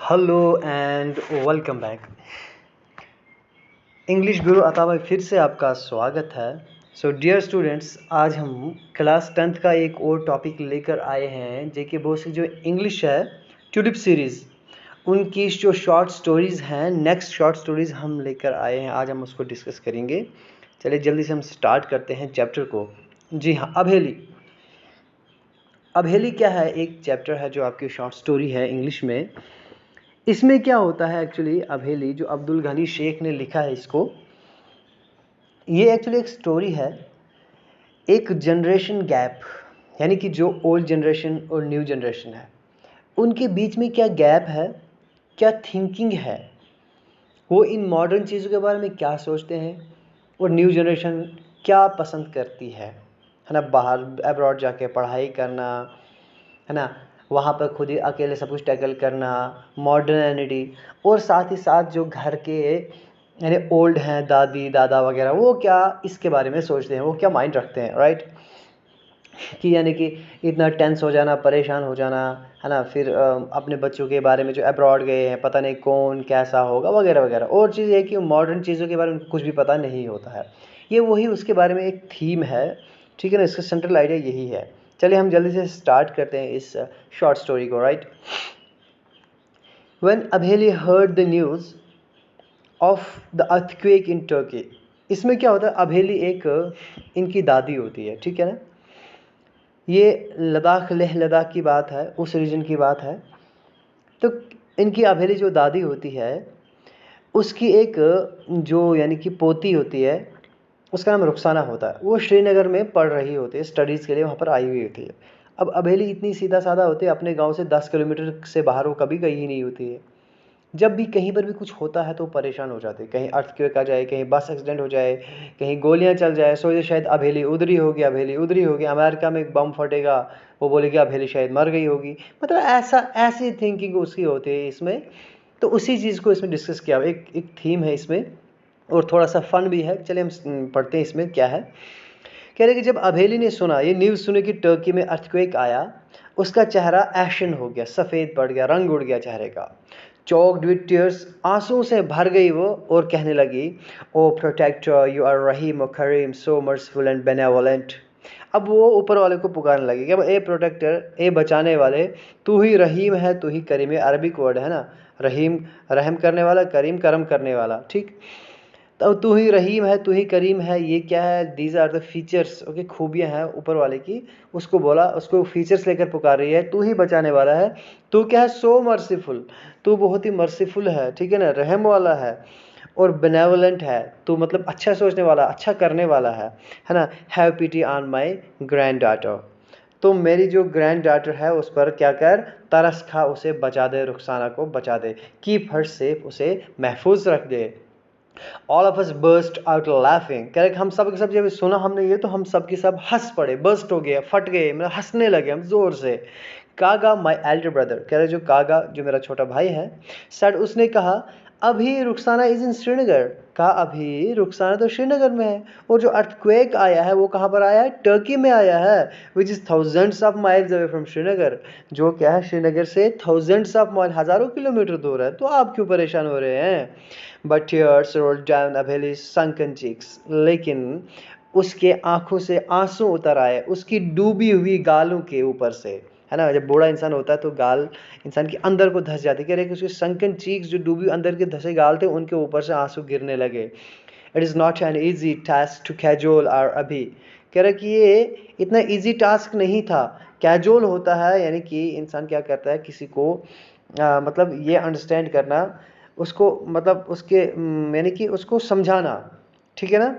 Hello and welcome back. English गुरु अता भाई फिर से आपका स्वागत है। सो डियर स्टूडेंट्स, आज हम क्लास 10th का एक और टॉपिक लेकर आए हैं जेके बोस की जो इंग्लिश है ट्यूलिप सीरीज़, उनकी जो शॉर्ट स्टोरीज़ हैं, नेक्स्ट शॉर्ट स्टोरीज़ हम लेकर आए हैं। आज हम उसको डिस्कस करेंगे। चलिए जल्दी से हम स्टार्ट करते हैं चैप्टर को। जी हाँ, अबहेली। अबहेली क्या है? एक चैप्टर है जो आपकी शॉर्ट स्टोरी है इंग्लिश में। इसमें क्या होता है एक्चुअली, अबहेली जो अब्दुल गनी शेख ने लिखा है इसको, ये एक्चुअली एक स्टोरी है। एक जनरेशन गैप, यानी कि जो ओल्ड जनरेशन और न्यू जनरेशन है उनके बीच में क्या गैप है, क्या थिंकिंग है, वो इन मॉडर्न चीज़ों के बारे में क्या सोचते हैं और न्यू जनरेशन क्या पसंद करती है ना। बाहर अब्रॉड जाके पढ़ाई करना, है ना, वहाँ पर खुद ही अकेले सब कुछ टैकल करना, मॉडर्निटी, और साथ ही साथ जो घर के यानी ओल्ड हैं, दादी दादा वगैरह, वो क्या इसके बारे में सोचते हैं, वो क्या माइंड रखते हैं, राइट। कि यानी कि इतना टेंस हो जाना, परेशान हो जाना, है ना, फिर अपने बच्चों के बारे में जो अब्रॉड गए हैं, पता नहीं कौन कैसा होगा वगैरह वगैरह। और चीज़ ये कि मॉडर्न चीज़ों के बारे में कुछ भी पता नहीं होता है। ये वही उसके बारे में एक थीम है, ठीक है ना। इसका सेंट्रल आइडिया यही है। चलिए हम जल्दी से स्टार्ट करते हैं इस शॉर्ट स्टोरी को, right. When Abheli heard the news of the earthquake in Turkey, इसमें क्या होता है, अबहेली एक इनकी दादी होती है, ठीक है ना। ये लद्दाख, लेह लद्दाख की बात है, उस रीजन की बात है। तो इनकी अबहेली जो दादी होती है उसकी एक जो यानी कि पोती होती है, उसका नाम रुखसाना होता है। वो श्रीनगर में पढ़ रही होती है, स्टडीज़ के लिए वहाँ पर आई हुई होती है। अब अबहेली इतनी सीधा साधा होती है, अपने गांव से 10 किलोमीटर से बाहर वो कभी गई ही नहीं होती है। जब भी कहीं पर भी कुछ होता है तो परेशान हो जाते हैं। कहीं अर्थक्वेक आ जाए, कहीं बस एक्सीडेंट हो जाए, कहीं गोलियां चल जाए, सोचे शायद अबहेली उधर ही होगी, अबहेली उधर ही होगी। अमेरिका में एक बम फटेगा, वो बोलेगी अबहेली शायद मर गई होगी। मतलब ऐसी थिंकिंग उसकी होती है इसमें। तो उसी चीज़ को इसमें डिस्कस किया, एक एक थीम है इसमें और थोड़ा सा फन भी है। चलिए हम पढ़ते हैं इसमें क्या है। कह रहे कि जब अबहेली ने सुना, ये न्यूज़ सुनी कि टर्की में अर्थक्वेक आया, उसका चेहरा एशन हो गया, सफ़ेद पड़ गया, रंग उड़ गया चेहरे का। चौक्ड विद टीयर्स, आंसुओं से भर गई वो और कहने लगी, ओ प्रोटेक्टर, यू आर रहीम और करीम, सो मर्सीफुल एंड बेनेवोलेंट। अब वो ऊपर वाले को पुकारने लगी कि अब ए प्रोटेक्टर, ए बचाने वाले, तू ही रहीम है, तू ही करीम। ये अरबिक वर्ड है ना, रहीम रहम करने वाला, करीम करम करने वाला, ठीक। तो तू ही रहीम है, तू ही करीम है, ये क्या है, these are the features, okay, खूबियाँ हैं ऊपर वाले की। उसको बोला, उसको फीचर्स लेकर पुकार रही है, तू ही बचाने वाला है, तू क्या है, सो मर्सीफुल, तू बहुत ही मर्सीफुल है, ठीक है ना, रहम वाला है, और बेनेवलेंट है, तू मतलब अच्छा सोचने वाला, अच्छा करने वाला है ना। Have pity on my granddaughter, तो मेरी जो ग्रैंड डॉटर है उस पर क्या कर, तरस खा, उसे बचा दे, रुखसाना को बचा दे, कीप हर सेफ, उसे महफूज रख दे। All of us burst out laughing, कह रहे हम सब के सब जब सुना हमने ये तो हम सब के सब हंस पड़े, बर्स्ट हो गए, फट गए, मतलब हंसने लगे हम जोर से। कागा माई एल्डर ब्रदर, कह रहे जो कागा जो मेरा छोटा भाई है, सर उसने कहा, अभी रुखसाना इज इन श्रीनगर, कहा अभी रुखसाना तो श्रीनगर में है, और जो अर्थक्वेक आया है वो कहाँ पर आया है, टर्की में आया है, which is thousands of miles away from Srinagar, जो क्या है श्रीनगर से थाउजेंड्स ऑफ माइल, हज़ारों किलोमीटर दूर है। तो आप क्यों परेशान हो रहे हैं। But tears rolled down Abeli's sunken cheeks, लेकिन उसके आंखों से आंसू उतर आए, उसकी डूबी हुई गालों के ऊपर से, है ना। जब बूढ़ा इंसान होता है तो गाल इंसान के अंदर को धस जाती है। कह रहे कि उसके sunken cheeks, जो डूबी अंदर के धसे गाल थे, उनके ऊपर से आंसू गिरने लगे। It is not an easy task to cajole her अभी, कह रहे कि ये इतना ईजी टास्क नहीं था। कैजोल होता है यानी कि इंसान क्या करता है, किसी को मतलब ये अंडरस्टैंड करना, उसको मतलब उसके यानी कि उसको समझाना, ठीक है ना,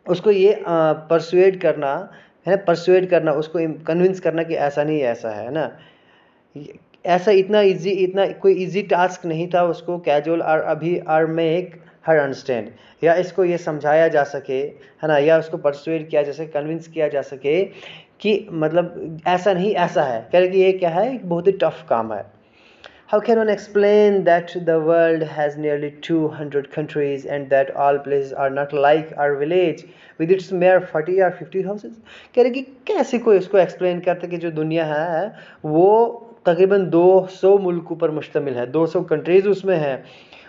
उसको ये परसुएड करना, है ना, परसुएड करना, उसको कन्विंस करना कि ऐसा नहीं ऐसा है ना। ऐसा इतना कोई इजी टास्क नहीं था उसको कैजुअल और अभी आर मेक हर अंडरस्टैंड, या इसको ये समझाया जा सके, है ना, या उसको परसुएड किया जा सके, कन्विंस किया जा सके कि मतलब ऐसा नहीं ऐसा है। कह रहे कि ये क्या है, एक बहुत ही टफ काम है। How can one explain that the world has nearly 200 countries and that all places are not like our village with its mere 40 or 50 houses? कह रहे कि कैसे कोई इसको एक्सप्लेन करते कि जो दुनिया है वो तकरीबन 200 मुल्कों पर मुश्तमिल है, 200 कंट्रीज़ उसमें हैं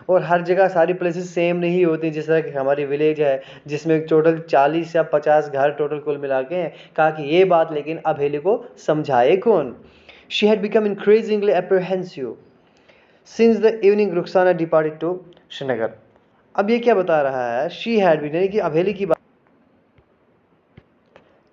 और हर जगह सारी प्लेसेस सेम नहीं होती। जिस तरह की हमारी विलेज है जिसमें टोटल 40 या 50 घर टोटल कुल मिला के हैं। कहा कि ये बात लेकिन अबेली को समझाए कौन। She had become increasingly apprehensive since the evening Rukhsana departed to Srinagar. अब ये क्या बता रहा है, शी हैड भी यानी कि अबेली की बात,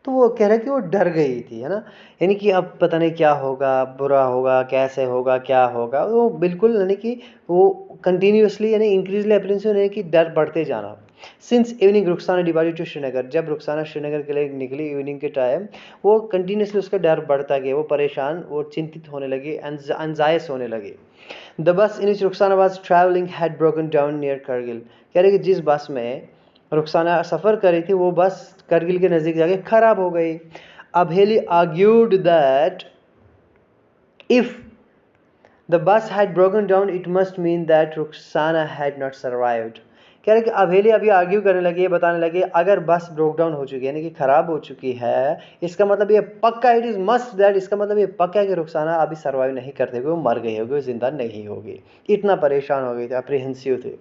तो वो कह रहा है कि वो डर गई थी, है ना, यानी कि अब पता नहीं क्या होगा, बुरा होगा, कैसे होगा, क्या होगा, वो बिल्कुल यानी कि वो कंटिन्यूसली यानी इंक्रीजली अप्रेंसिव यानी कि डर बढ़ते जाना। Since evening Rukhsana departed to Srinagar, जब रुखसाना श्रीनगर के लिए निकली इवनिंग के टाइम, वो कंटिन्यूसली उसका डर बढ़ता गया, वो परेशान, वो चिंतित होने लगी, एंजाइस होने लगी। The bus in which Rukhsana was travelling had broken down near Kargil. कह रहे कि जिस बस में रुखसाना सफ़र कर रही थी वो बस करगिल के नज़दीक जाके ख़राब हो गई। Abheli argued that if the bus had broken down it must mean that Rukhsana had not survived. कह रहे कि अबेली अभी आर्ग्यू करने लगी, बताने लगी अगर बस ब्रोक डाउन हो चुकी है यानी कि ख़राब हो चुकी है, इसका मतलब ये पक्का, इट इज़ मस्ट दैट, इसका मतलब ये पक्का है कि रुखसाना अभी सर्वाइव नहीं करते हुए वो मर गई होगी, वो जिंदा नहीं होगी। इतना परेशान हो गई थी, अप्रीहेंसिव थे।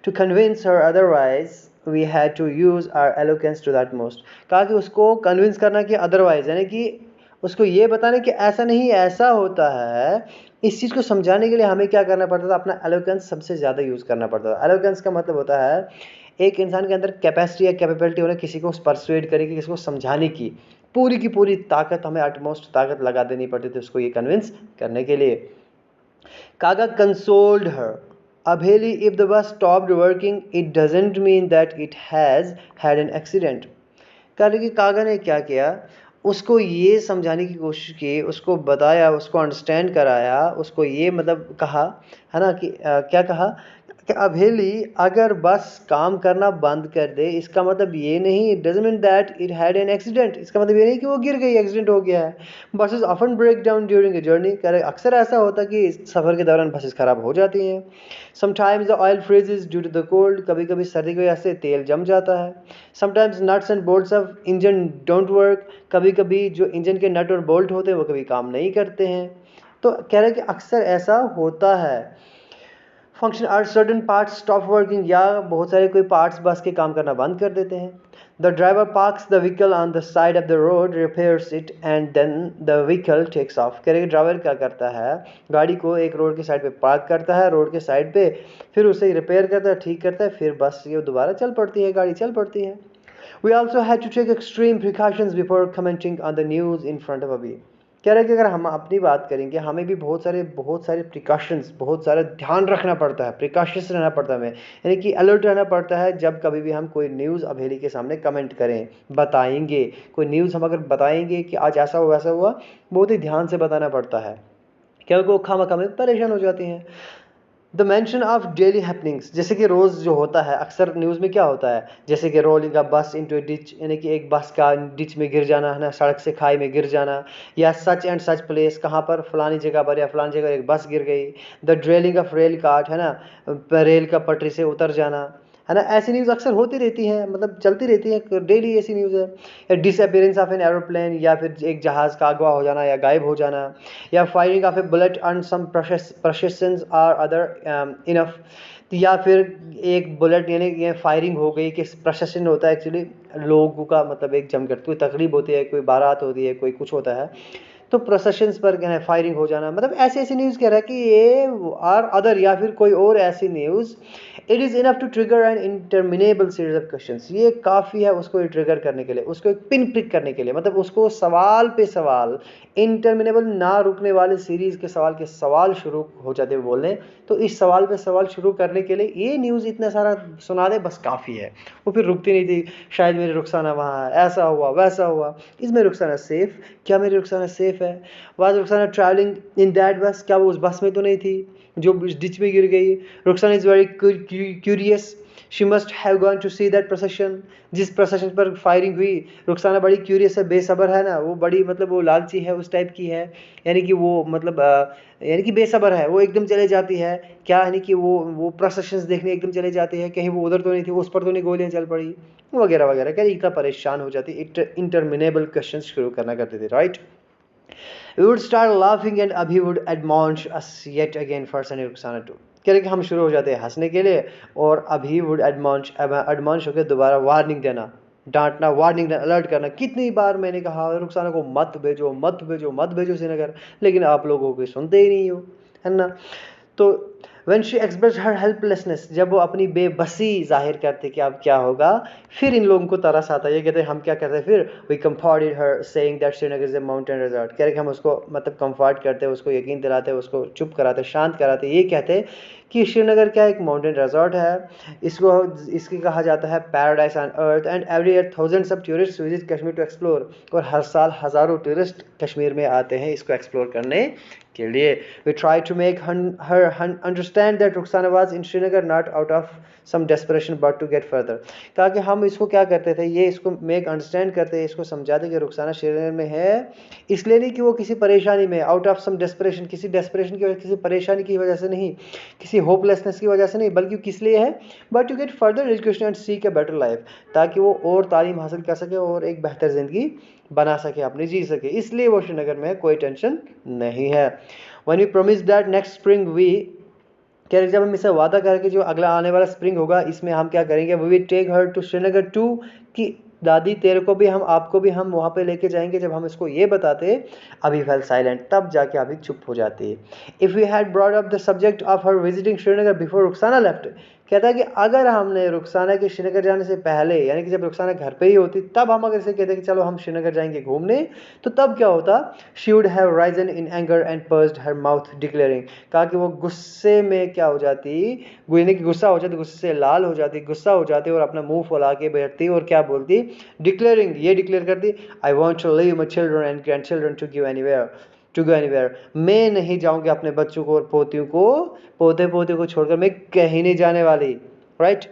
To convince her otherwise, we had to use our eloquence to that most। कहा कि उसको कन्विंस करना कि अदरवाइज यानी कि उसको ये बताने कि ऐसा नहीं ऐसा होता है, इस चीज़ को समझाने के लिए हमें क्या करना पड़ता था, अपना एलोकेंस सबसे ज़्यादा यूज़ करना पड़ता था। एलोकेंस का मतलब होता है एक इंसान के अंदर कैपेसिटी या कैपेबिलिटी होना किसी को परसुएड करेगी, किसी को समझाने की पूरी ताकत, हमें अटमोस्ट ताकत लगा देनी पड़ती थी उसको ये कन्विंस करने के लिए। Kaga consoled her, Abheli, if the bus stopped working, it doesn't mean that it has had an accident। कह रहे कि कागा ने क्या किया, उसको ये समझाने की कोशिश की, उसको बताया, उसको अंडरस्टैंड कराया, उसको ये मतलब कहा, है ना, कि क्या कहा कि अबेली अगर बस काम करना बंद कर दे इसका मतलब ये नहीं, it doesn't mean that it had an accident, इसका मतलब ये नहीं कि वो गिर गई, एक्सीडेंट हो गया है। Buses often break down during a journey, कह रहे अक्सर ऐसा होता है कि सफ़र के दौरान बसेस ख़राब हो जाती हैं। Sometimes the oil freezes due to the cold, कभी कभी सर्दी की वजह से तेल जम जाता है। Sometimes nuts and bolts of engine don't work, कभी कभी जो इंजन के नट और बोल्ट होते हैं वो कभी काम नहीं करते हैं। तो कह रहे हैं कि अक्सर ऐसा होता है। Function are certain parts stop working, या बहुत सारे कोई पार्ट्स बस के काम करना बंद कर देते हैं। The driver parks the vehicle on the side of the road, repairs it and then the vehicle takes off. कह रहे ड्राइवर क्या करता है, गाड़ी को एक रोड के साइड पे पार्क करता है, रोड के साइड पे, फिर उसे रिपेयर करता है, ठीक करता है, फिर बस ये दोबारा चल पड़ती है, गाड़ी चल पड़ती है। We also had to take extreme precautions before commenting on the news in front of Abi. कह रहे हैं कि अगर हम अपनी बात करेंगे हमें भी बहुत सारे प्रिकॉशंस, बहुत सारा ध्यान रखना पड़ता है, प्रिकॉशंस रहना पड़ता है हमें, यानी कि अलर्ट रहना पड़ता है जब कभी भी हम कोई न्यूज़ अबेली के सामने कमेंट करें, बताएंगे कोई न्यूज़, हम अगर बताएंगे कि आज ऐसा हुआ वैसा हुआ, बहुत ही ध्यान से बताना पड़ता है क्योंकि वो खामखा में परेशान हो जाती हैं। The mention of daily happenings, जैसे कि रोज़ जो होता है, अक्सर न्यूज़ में क्या होता है, जैसे कि रोलिंग अ बस इनटू डिच, यानी कि एक बस का डिच में गिर जाना, है ना, सड़क से खाई में गिर जाना, या सच एंड सच प्लेस, कहाँ पर फलानी जगह पर या फलानी जगह एक बस गिर गई। द ड्रेलिंग ऑफ रेल कार्ट, है ना, रेल का पटरी से उतर जाना, है ना, ऐसी न्यूज़ अक्सर होती रहती हैं, मतलब चलती रहती है, डेली ऐसी न्यूज़ है। या डिसअपियरेंस ऑफ एन एरोप्लेन, या फिर एक जहाज़ का अगवा हो जाना या गायब हो जाना, या firing of a bullet on some processions or other enough, या फिर एक बुलेट यानी ये फायरिंग हो गई, कि प्रोसेशन होता है एक्चुअली लोगों का, मतलब एक जमकर कोई तकरीब होती है, कोई बारात होती है, कोई कुछ होता है, तो प्रोसेशंस पर क्या है फायरिंग हो जाना, मतलब ऐसी ऐसी न्यूज़ कह रहा है कि ये आर अदर, या फिर कोई और ऐसी news, it is enough to trigger an interminable series of questions, ये काफ़ी है उसको ट्रिगर करने के लिए, उसको एक पिन पिक करने के लिए, मतलब उसको सवाल पे सवाल, इंटरमिनेबल ना रुकने वाले सीरीज़ के सवाल शुरू हो जाते हैं बोलने। तो इस सवाल पे सवाल शुरू करने के लिए ये न्यूज़ इतना सारा सुना दे बस काफ़ी है। वो फिर रुकती नहीं थी, शायद मेरी रुखसाना वहाँ ऐसा हुआ वैसा हुआ, इसमें रुखसाना सेफ़, क्या मेरी रुखसाना सेफ़ है, was Rukhsana travelling in that बस, क्या वो उस बस में तो नहीं थी जो डिच में गिर गई। Rukhsana is very curious, she must have gone to see that procession, जिस प्रोसेशन पर फायरिंग हुई, रुखसाना बड़ी क्यूरियस है, बेसब्र है ना, वो बड़ी मतलब वो लालची है, उस टाइप की है, यानी कि वो मतलब यानी कि बेसब्र है, वो एकदम चले जाती है, क्या यानी कि वो प्रोसेशंस देखने एकदम चले जाते हैं, कहीं वो उधर तो नहीं थी, उस पर तो नहीं गोलियां चल पड़ी, वगैरह वगैरह, क्या इतना परेशान हो जाती, इंटरमिनेबल क्वेश्चन शुरू करना करते थे, right. We would start laughing and Abhi would admonish us yet again for sending Ruxana too. कह रहे कि हम शुरू हो जाते हैं हंसने के लिए और अभी वुड एडमॉनिश होकर दोबारा वार्निंग देना, डांटना, वार्निंग देना, अलर्ट करना। कितनी बार मैंने कहा रुखसाना को मत भेजो मत भेजो मत भेजो श्रीनगर, लेकिन आप लोगों को सुनते ही नहीं हो, है ना। तो when she expressed her helplessness, जब वो अपनी बेबसी जाहिर करते कि अब क्या होगा, फिर इन लोगों को तरस आता है। ये कहते हैं हम क्या करते हैं फिर, we comforted her saying that Srinagar is a mountain resort। कह रहे कि हम उसको मतलब कंफर्ट करते हैं, उसको यकीन दिलाते हैं, उसको चुप कराते, शांत कराते। ये कहते हैं कि श्रीनगर क्या एक माउंटेन रिजॉर्ट है, इसकी कहा जाता है paradise on earth, and every year thousands of tourist visit Kashmir to explore. और हर साल हज़ारों टूरिस्ट कश्मीर में आते हैं इसको एक्सप्लोर करने के लिए। We try to make her understand that Rukhsana was in Srinagar not out of some desperation but to get further. कहा कि हम इसको क्या करते थे, ये इसको मेक अंडरस्टैंड करते, इसको समझाते कि रुखसाना श्रीनगर में है इसलिए नहीं कि वो किसी परेशानी में, आउट ऑफ सम डेस्परेशन, किसी डेस्परेशन की वजह, किसी परेशानी की वजह से नहीं, किसी होपलेसनेस की वजह से नहीं, बल्कि किस लिए है, but to get further education and seek a better life, ताकि वो और तालीम हासिल कर सके और एक बेहतर ज़िंदगी बना सके, अपनी जी सके, इसलिए वो श्रीनगर में कोई टेंशन नहीं है। When we promise that next spring we, कह रहे जब हम इसे वादा करके जो अगला आने वाला स्प्रिंग होगा इसमें हम क्या करेंगे, we will take her to Srinagar too, कि दादी तेरे को भी हम, आपको भी हम वहाँ पे लेके जाएंगे। जब हम इसको ये बताते, अभी फेल साइलेंट, तब जाके अभी चुप हो जाती है। If we had brought up the subject of her visiting Srinagar before Rukhsana left, कहता है कि अगर हमने रुखसाना के श्रीनगर जाने से पहले, यानी कि जब रुखसाना घर पे ही होती, तब हम अगर इसे कहते कि चलो हम श्रीनगर जाएंगे घूमने, तो तब क्या होता, she would have risen in anger and pursued her mouth declaring. कहा कि वो गुस्से में क्या हो जाती, यानी कि गुस्सा हो जाती, गुस्से से लाल हो जाती, गुस्सा हो जाती और अपना मुंह फुला के बैठती और क्या बोलती, डिक्लेयरिंग, ये डिक्लेयर करती, I want to leave my children and grandchildren to go anywhere. मैं नहीं जाऊंगी अपने बच्चों को और पोतियों को, पोते को छोड़कर मैं कहीं नहीं जाने वाली, राइट।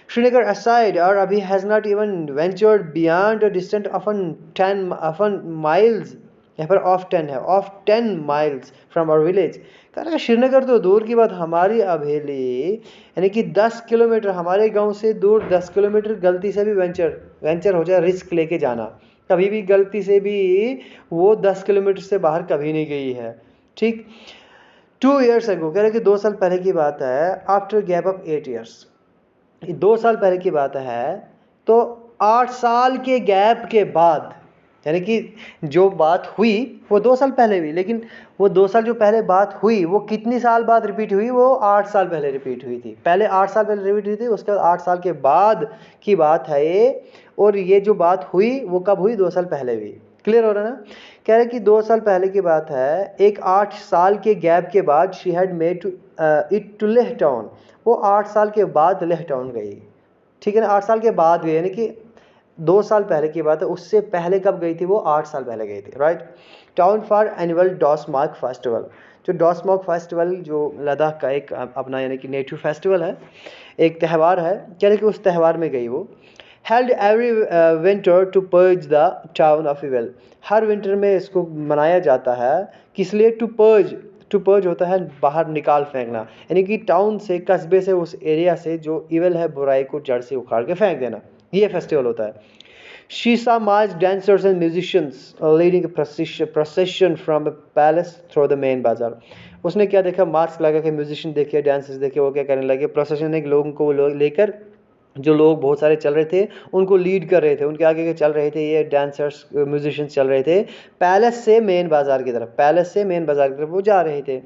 श्रीनगर aside, और अभी has not even ventured beyond a distance often miles, यहाँ पर of 10 miles from our village। कह रहा श्रीनगर तो दूर की बात, हमारी अभेली यानी कि 10 किलोमीटर, हमारे गांव से दूर 10 किलोमीटर गलती से भी वेंचर हो जाए, रिस्क लेके जाना, कभी भी गलती से भी वो 10 किलोमीटर से बाहर कभी नहीं गई है, ठीक। 2 years ago, कह रहे कि 2 साल पहले की बात है, आफ्टर गैप ऑफ 8 years, 2 साल पहले की बात है, तो 8 साल के गैप के बाद, यानी कि जो बात हुई वो 2 साल पहले हुई, लेकिन वो 2 साल जो पहले बात हुई वो कितनी साल बाद रिपीट हुई, वो 8 साल पहले रिपीट हुई थी। पहले 8 साल पहले रिपीट हुई थी, उसके बाद 8 साल के बाद की बात है ये, और ये जो बात हुई वो कब हुई, 2 साल पहले हुई। क्लियर हो रहा ना। कह रहे कि 2 साल पहले की बात है, एक 8 साल के गैप के बाद she had made it to Leh town, वो 8 साल के बाद लेह टाउन गई, ठीक है ना। 8 साल के बाद गई, यानी कि 2 साल पहले की बात है, उससे पहले कब गई थी, वो 8 साल पहले गई थी, right. Town for annual Dosmoche festival, जो डॉसमार्क फेस्टिवल जो लद्दाख का एक अपना यानी कि नेटिव फेस्टिवल है, एक त्यौहार है, कह रहे कि उस त्यौहार में गई वो। Held every winter to purge the town of evil, हर विंटर में इसको मनाया जाता है, किस लिए, टू पर्ज होता है बाहर निकाल फेंकना, यानी कि टाउन से, कस्बे से, उस एरिया से जो इविल है, बुराई को जड़ से उखाड़ के फेंक देना, ये फेस्टिवल होता है। She saw march dancers and musicians leading a procession from a palace through the main bazaar। उसने क्या देखा, मार्च लगा के म्यूजिशियन देखे, डांसर्स देखे, वो क्या करने लगे, प्रोसेशन एक लोगों को लेकर, जो लोग बहुत सारे चल रहे थे उनको लीड कर रहे थे, उनके आगे के चल रहे थे ये डांसर्स म्यूजिशियंस चल रहे थे, पैलेस से मेन बाजार की तरफ वो जा रहे थे।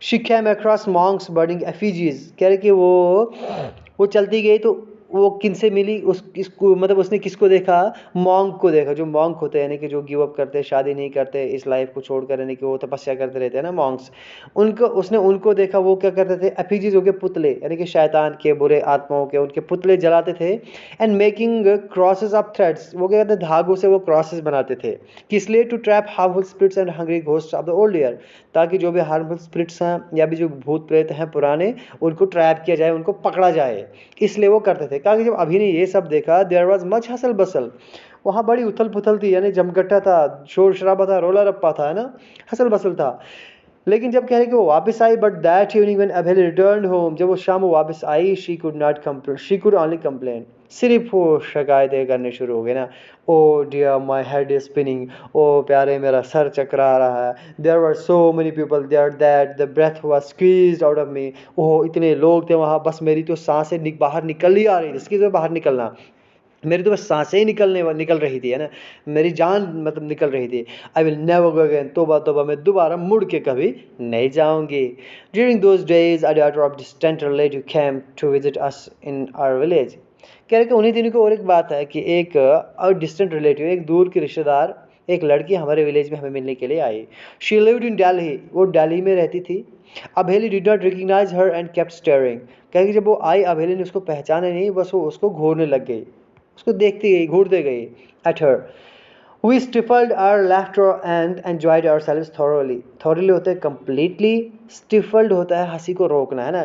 She came across monks burning effigies, कह रहे कि वो चलती गई तो वो किन से मिली, इसको मतलब उसने किसको देखा, मॉन्क को देखा, जो मॉन्क होते हैं यानी कि जो गिव अप करते हैं, शादी नहीं करते, इस लाइफ को छोड़कर, यानी कि वो तपस्या करते रहते हैं ना मॉन्क्स, उसने उनको देखा, वो क्या करते थे, एफिजीज हो के पुतले, यानी कि शैतान के, बुरे आत्माओं के, उनके पुतले जलाते थे। And making crosses of threads, वो क्या कहते हैं, धागों से वो क्रॉसेस बनाते थे, किस लिए, to trap harmful spirits and hungry ghosts of the old year, ताकि जो भी हार्मफुल स्पिरिट्स हैं या भी जो भूत प्रेत हैं पुराने, उनको ट्रैप किया जाए, उनको पकड़ा जाए, इसलिए वो करते थे। कहा कि जब अभी ने ये सब देखा, there was much hustle bustle, वहाँ बड़ी उथल पुथल थी, यानी जमघटा था, शोर शराबा था, रोला रप्पा था, है ना, हसल बसल था। लेकिन जब कह रहे कि वो वापस आई, but that evening when Abheli returned home, जब वो शाम वो वापस आई, शी कुड ओनली कंप्लेन, सिर्फ वो शिकायतें करने शुरू हो गए ना। Oh dear my head is spinning, ओ प्यारे मेरा सर चकरा रहा है। There were so many people there that the breath was squeezed out of me, ओह इतने लोग थे वहाँ, बस मेरी तो सांसें बाहर निकल ही आ रही थी, इसकी तो बाहर निकलना, मेरी तो बस सांसें ही निकल रही थी, है ना, मेरी जान मतलब निकल रही थी। I will never go again, तोबा तोबा, मैं दोबारा मुड़ के कभी नहीं जाऊंगी। During those days a daughter of distant relative came to visit us in our village. कह रहे कि उन्हीं दिनों को और एक बात है कि एक डिस्टेंट रिलेटिव, एक दूर के रिश्तेदार, एक लड़की हमारे विलेज में हमें मिलने के लिए आई। शी लिव्ड इन दिल्ली, वो दिल्ली में रहती थी। Abheli did not recognise her and kept staring, कह कि जब वो आई अभेली ने उसको पहचाना नहीं, बस वो उसको घूरने लग गई, उसको देखती गई, घूरते गई at her. We stifled our laughter and enjoyed ourselves thoroughly. Thoroughly होता है कंप्लीटली, स्टिफल्ड होता है हंसी को रोकना, है ना,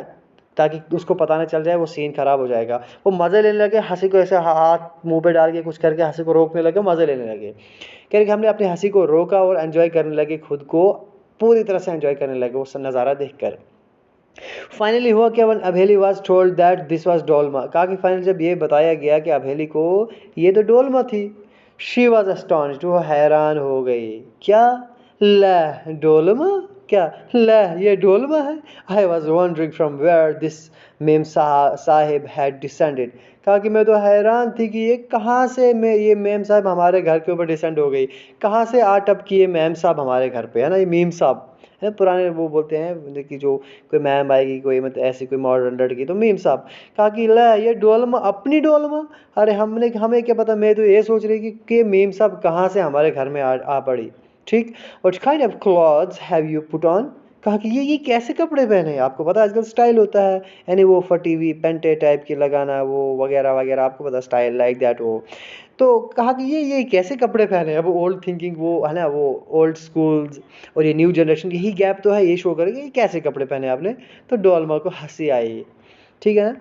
ताकि उसको पता ना चल जाए वो सीन खराब हो जाएगा। वो मज़े लेने लगे, हंसी को ऐसे हाथ मुंह पे डाल के कुछ करके हंसी को रोकने लगे, मज़े लेने लगे। कह रहे कि हमने अपनी हंसी को रोका और एंजॉय करने लगे, खुद को पूरी तरह से एंजॉय करने लगे वो नज़ारा देखकर। फाइनली हुआ क्या, when Abheli was told that this was Dolma, कहा कि फाइनली जब ये बताया गया कि अभेली को ये तो डोलमा थी, शी वाज अस्टॉनिश्ड, वो हैरान हो गई। क्या, ला डोलमा, क्या ला ये डोलमा है। I was wondering from where this memsahib had descended, कहा कि मैं तो हैरान थी कि ये कहाँ से मैं ये मेम साहब हमारे घर के ऊपर डिसेंड हो गई, कहाँ से आ टप की ये मेम साहब हमारे घर पे, है ना, ये मीम साहब है, पुराने वो बोलते हैं कि जो कोई मैम आएगी, कोई मतलब ऐसी कोई मॉडर्न लड़की, तो मीम साहब। कहा कि ला ये डोलमा, अपनी डोलमा, अरे हमें क्या पता, मैं तो ये सोच रही कि मीम साहब कहाँ से हमारे घर में आ पड़ी। ठीक, what kind of clothes have you put on, कहा कि ये कैसे कपड़े पहने हैं, आपको पता आजकल स्टाइल होता है, यानी वो फटी हुई पेंटे टाइप की लगाना, वो वगैरह वगैरह, आपको पता स्टाइल लाइक दैट वो। तो कहा कि ये कैसे कपड़े पहने, अब ओल्ड थिंकिंग वो है ना, वो ओल्ड स्कूल्स और ये न्यू जनरेशन की ही गैप तो है, ये शो करेगा ये कैसे कपड़े पहने आपने। तो डोलमा को हंसी आई, ठीक है ना।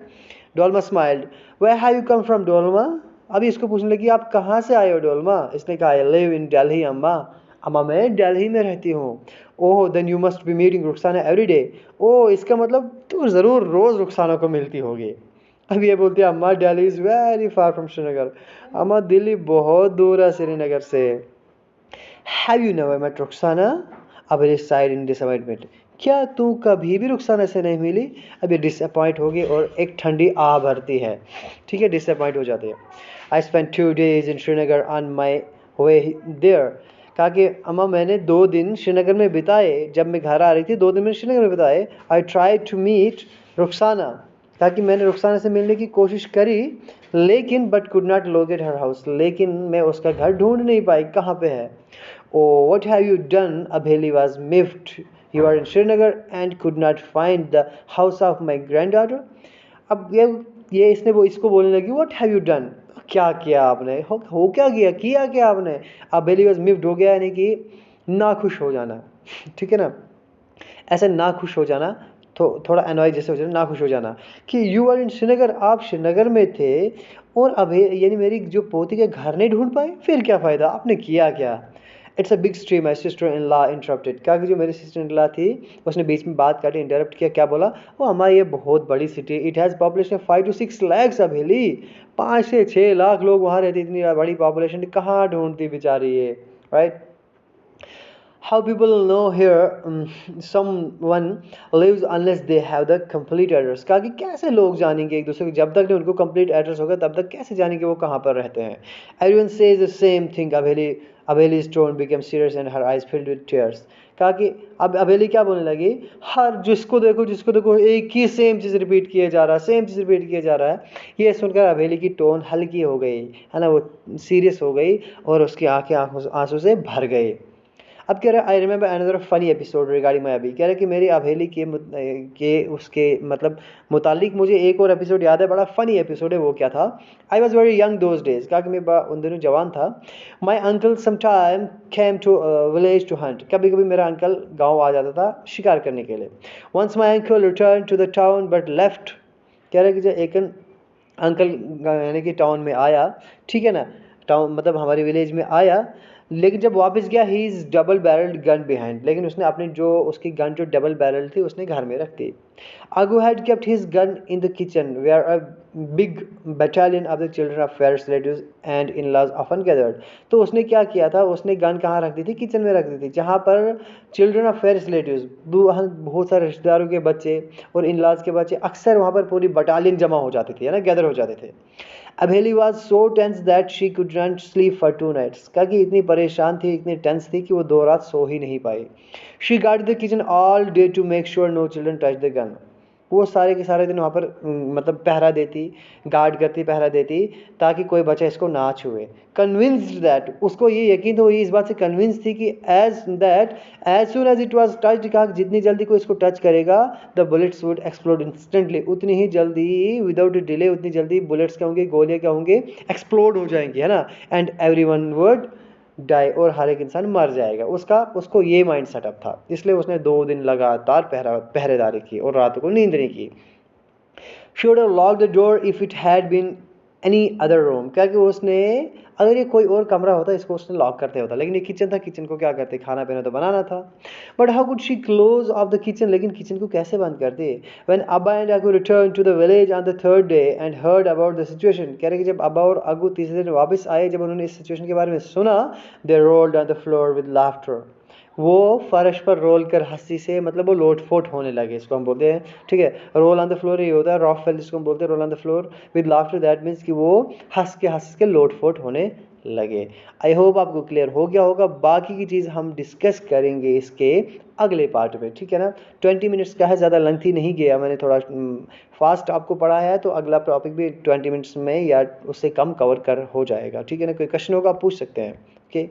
Dolma smiled, where have you come from Dolma, अभी इसको पूछने लगी आप कहाँ से आए हो डोलमा। इसने कहा आई लिव इन दिल्ली अम्मा, अम्मा मैं दिल्ली में रहती हूँ। Oh then you must be meeting Rukhsana every day, ओह इसका मतलब तो ज़रूर रोज़ रुखसाना को मिलती होगी। अब ये बोलती है अम्मा Delhi is very far from Srinagar, अम्मा दिल्ली बहुत दूर है श्रीनगर से। Have you never met Rukhsana, अब ये साइड इन डिसअपॉइंटमेंट, क्या तू कभी भी रुखसाना से नहीं मिली। अब ये डिसअपॉइंट होगी और एक ठंडी आ भरती है, ठीक है, डिसअपॉइंट हो जाते हैं। I spend 2 days in Srinagar on my way there, कहा कि अम्मा मैंने 2 दिन श्रीनगर में बिताए, जब मैं घर आ रही थी 2 दिन मैंने श्रीनगर में बिताए। I try to meet Rukhsana, कहा कि मैंने रुखसाना से मिलने की कोशिश करी, लेकिन but could not locate her house, लेकिन मैं उसका घर ढूंढ नहीं पाई, कहाँ पे है। Oh what have you done, Abheli was miffed, you are in Srinagar and could not find the house of my granddaughter. अब ये इसने वो इसको बोलने लगी व्हाट हैव यू डन, क्या किया आपने, हो क्या किया क्या आपने। अभेली वाज मिफ्ड हो गया, यानी कि नाखुश हो जाना, ठीक है ना, ऐसे नाखुश हो जाना, तो थोड़ा अनॉय जैसे हो जाना, नाखुश हो जाना कि यू आर इन श्रीनगर, आप श्रीनगर में थे और अभी यानी मेरी जो पोती के घर नहीं ढूंढ पाए, फिर क्या फ़ायदा, आपने किया क्या। It's a big stream, my sister in law interrupted, क्या कि जो मेरी सिस्टर इन लॉ थी उसने बीच में बात काटी, इंटरप्ट किया, क्या बोला वो, हमारी ये बहुत बड़ी city, it has population 5 to 6 lakhs अभेली, 5 से 6 लाख लोग वहाँ रहते, इतनी बड़ी पॉपुलेशन कहाँ ढूंढती बेचारी ये, right. How people know here someone lives unless they have the complete address, कहा कि कैसे लोग जानेंगे एक दूसरे को, जब तक नहीं उनको complete address होगा तब तक कैसे जानेंगे वो कहाँ पर रहते हैं। Everyone says the same thing, अभेली's tone became serious and her eyes filled with tears, कहा कि अब अभेली क्या बोलने लगी, हर जिसको देखो एक ही सेम चीज़ रिपीट किया जा रहा है, सेम चीज़ रिपीट किया जा रहा है। ये सुनकर अभेली की टोन हल्की हो गई, है ना, वो सीरियस हो गई और उसकी आंखें आंसू से भर गई। अब कह रहा है I remember another funny episode regarding माई अभी, कह रहा है कि मेरी अभेली के उसके मतलब मुतालिक मुझे एक और एपिसोड याद है, बड़ा फनी एपिसोड है। वो क्या था, I was very young those days, कहा कि मैं उन दिनों जवान था। My uncle sometime came to village to hunt, कभी कभी मेरा अंकल गाँव आ जाता था शिकार करने के लिए। Once my uncle return to the town but left, कह रहा है कि जब एक अंकल यानी कि टाउन में आया, ठीक है ना, टाउन मतलब हमारे विलेज में आया, लेकिन जब वापस गया, he is double barrelled gun behind, लेकिन उसने अपनी जो उसकी गन जो डबल बैरल थी उसने घर में रख दी। Agu had kept his gun in the kitchen, where a big battalion of the children of Ferris relatives and in-laws often gathered. तो उसने क्या किया था, उसने गन कहाँ रख दी थी, किचन में रख दी थी, जहाँ पर चिल्ड्रन ऑफ फेरिस रिलेटिव्स, बहुत सारे रिश्तेदारों के बच्चे और इन लॉज के बच्चे, अक्सर वहाँ पर पूरी बटालियन जमा हो जाती थी, है ना, गैदर हो जाते थे। Abheli was so tense that she could not sleep for 2 nights, क्या कि इतनी परेशान थी, इतनी टेंस थी कि वो 2 रात सो ही नहीं पाई। She guard the kitchen all day to make sure no children touch the gun, वो सारे के सारे दिन वहाँ पर मतलब पहरा देती, गार्ड करती, पहरा देती, ताकि कोई बच्चा इसको ना छुए। कन्विंस्ड दैट, उसको ये यकीन तो, ये इस बात से कन्विंस थी कि as soon as it was touched, कहा जितनी जल्दी कोई इसको टच करेगा the bullets would explode instantly, उतनी ही जल्दी विदाउट डिले, उतनी जल्दी बुलेट्स क्या होंगे, गोलियाँ क्या होंगे, एक्सप्लोड हो जाएंगी, है ना, and every one would die, और हर एक इंसान मर जाएगा। उसको ये माइंड सेटअप था, इसलिए उसने 2 दिन लगातार पहरेदारी की और रात को नींद नहीं की। She would have locked the door if it had been any other room, क्या कि उसने, अगर ये कोई और कमरा होता इसको उसने लॉक करते होता, लेकिन ये किचन था, किचन को क्या करते, खाना पीना तो बनाना था। But how could she close off the kitchen, लेकिन किचन को कैसे बंद करते। When Abba and Agu return to the village on the 3rd day and heard about the situation, कह रहे कि जब अब्बा और अगू तीसरे दिन वापस आए, जब उन्होंने इस सिचुएशन के बारे में सुना, दे rolled on the floor with laughter, वो फर्श पर रोल कर हंसी से, मतलब वो लोटफोट होने लगे, इसको हम बोलते हैं, ठीक है, रोल ऑन द फ्लोर ये होता है, रॉफेल जिसको हम बोलते हैं, roll on the floor with laughter, that means कि वो हंस के लोटफोट होने लगे। आई होप आपको क्लियर हो गया होगा, बाकी की चीज़ हम डिस्कस करेंगे इसके अगले पार्ट में, ठीक है ना। 20 मिनट्स का है, ज़्यादा लेंथी नहीं गया, मैंने थोड़ा फास्ट आपको पढ़ाया है, तो अगला टॉपिक भी 20 मिनट्स में या उससे कम कवर कर हो जाएगा, ठीक है ना। कोई क्वेश्चन होगा आप पूछ सकते हैं, ओके।